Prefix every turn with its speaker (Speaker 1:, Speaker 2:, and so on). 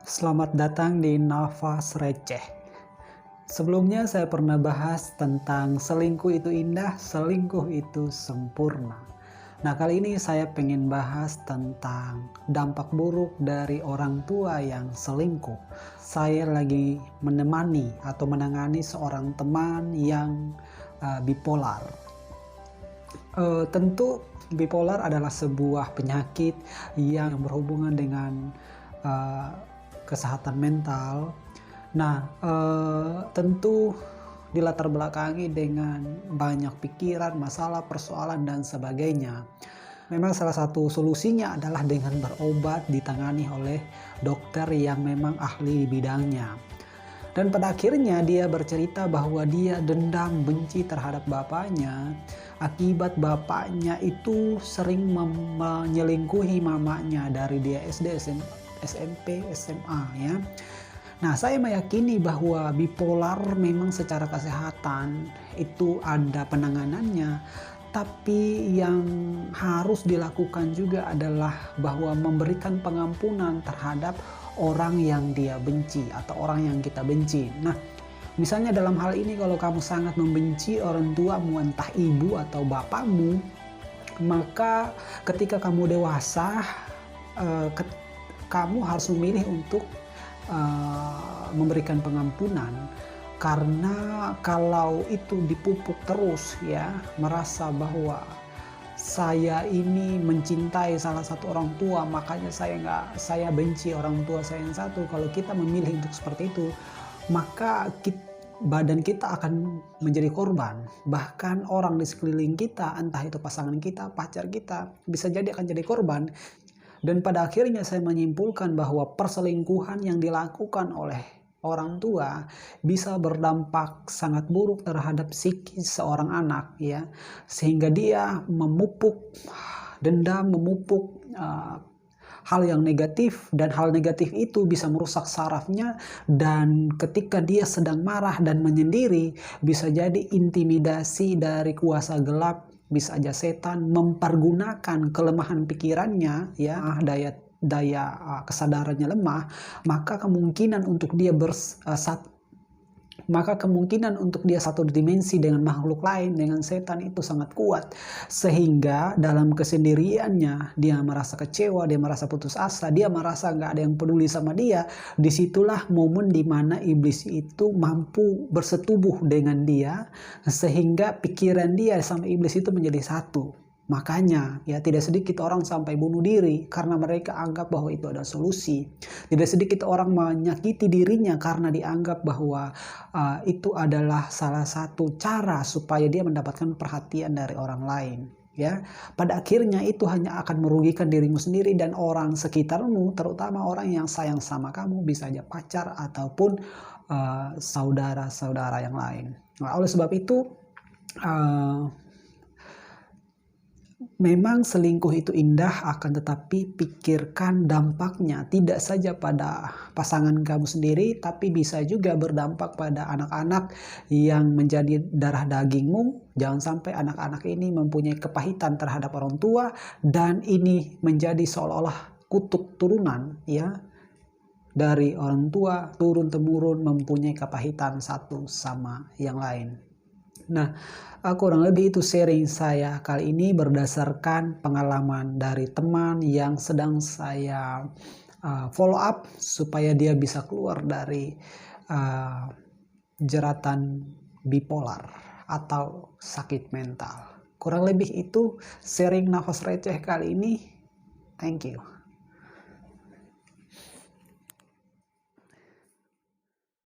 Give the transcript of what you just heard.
Speaker 1: Selamat datang di Nafas Receh. Sebelumnya saya pernah bahas tentang selingkuh itu indah, selingkuh itu sempurna. Nah, kali ini saya pengen bahas tentang dampak buruk dari orang tua yang selingkuh. Saya lagi menemani atau menangani seorang teman yang bipolar. Tentu bipolar adalah sebuah penyakit yang berhubungan dengan kesehatan mental. Nah, tentu dilatar belakangi dengan banyak pikiran, masalah, persoalan, dan sebagainya. Memang salah satu solusinya adalah dengan berobat ditangani oleh dokter yang memang ahli di bidangnya. Dan pada akhirnya dia bercerita bahwa dia dendam, benci terhadap bapaknya akibat bapaknya itu sering menyelingkuhi mamanya dari dia SD, SMP, SMA ya. Nah, saya meyakini bahwa bipolar memang secara kesehatan itu ada penanganannya, tapi yang harus dilakukan juga adalah bahwa memberikan pengampunan terhadap orang yang dia benci atau orang yang kita benci. Nah, misalnya dalam hal ini kalau kamu sangat membenci orang tuamu, entah ibu atau bapakmu, maka ketika kamu dewasa, kamu harus memilih untuk memberikan pengampunan, karena kalau itu dipupuk terus ya, merasa bahwa saya ini mencintai salah satu orang tua, makanya saya benci orang tua saya yang satu. Kalau kita memilih untuk seperti itu, maka badan kita akan menjadi korban. Bahkan orang di sekeliling kita, entah itu pasangan kita, pacar kita, bisa jadi akan jadi korban. Dan pada akhirnya saya menyimpulkan bahwa perselingkuhan yang dilakukan oleh orang tua bisa berdampak sangat buruk terhadap psikis seorang anak ya, sehingga dia memupuk dendam, memupuk hal yang negatif, dan hal negatif itu bisa merusak sarafnya, dan ketika dia sedang marah dan menyendiri, bisa jadi intimidasi dari kuasa gelap, bisa aja setan mempergunakan kelemahan pikirannya ya, daya kesadarannya lemah, maka kemungkinan untuk dia satu dimensi dengan makhluk lain, dengan setan itu sangat kuat, sehingga dalam kesendiriannya dia merasa kecewa, dia merasa putus asa, dia merasa nggak ada yang peduli sama dia. Disitulah momen dimana iblis itu mampu bersetubuh dengan dia, sehingga pikiran dia sama iblis itu menjadi satu. Makanya ya, tidak sedikit orang sampai bunuh diri karena mereka anggap bahwa itu ada solusi. Tidak sedikit orang menyakiti dirinya karena dianggap bahwa itu adalah salah satu cara supaya dia mendapatkan perhatian dari orang lain. Ya, pada akhirnya itu hanya akan merugikan dirimu sendiri dan orang sekitarmu, terutama orang yang sayang sama kamu, bisa aja pacar ataupun saudara-saudara yang lain. Nah, oleh sebab itu, memang selingkuh itu indah, akan tetapi pikirkan dampaknya tidak saja pada pasangan kamu sendiri, tapi bisa juga berdampak pada anak-anak yang menjadi darah dagingmu. Jangan sampai anak-anak ini mempunyai kepahitan terhadap orang tua, dan ini menjadi seolah-olah kutub turunan ya, dari orang tua turun-temurun mempunyai kepahitan satu sama yang lain. Nah, kurang lebih itu sharing saya kali ini berdasarkan pengalaman dari teman yang sedang saya follow up supaya dia bisa keluar dari jeratan bipolar atau sakit mental. Kurang lebih itu sharing Nafas Receh kali ini. Thank you.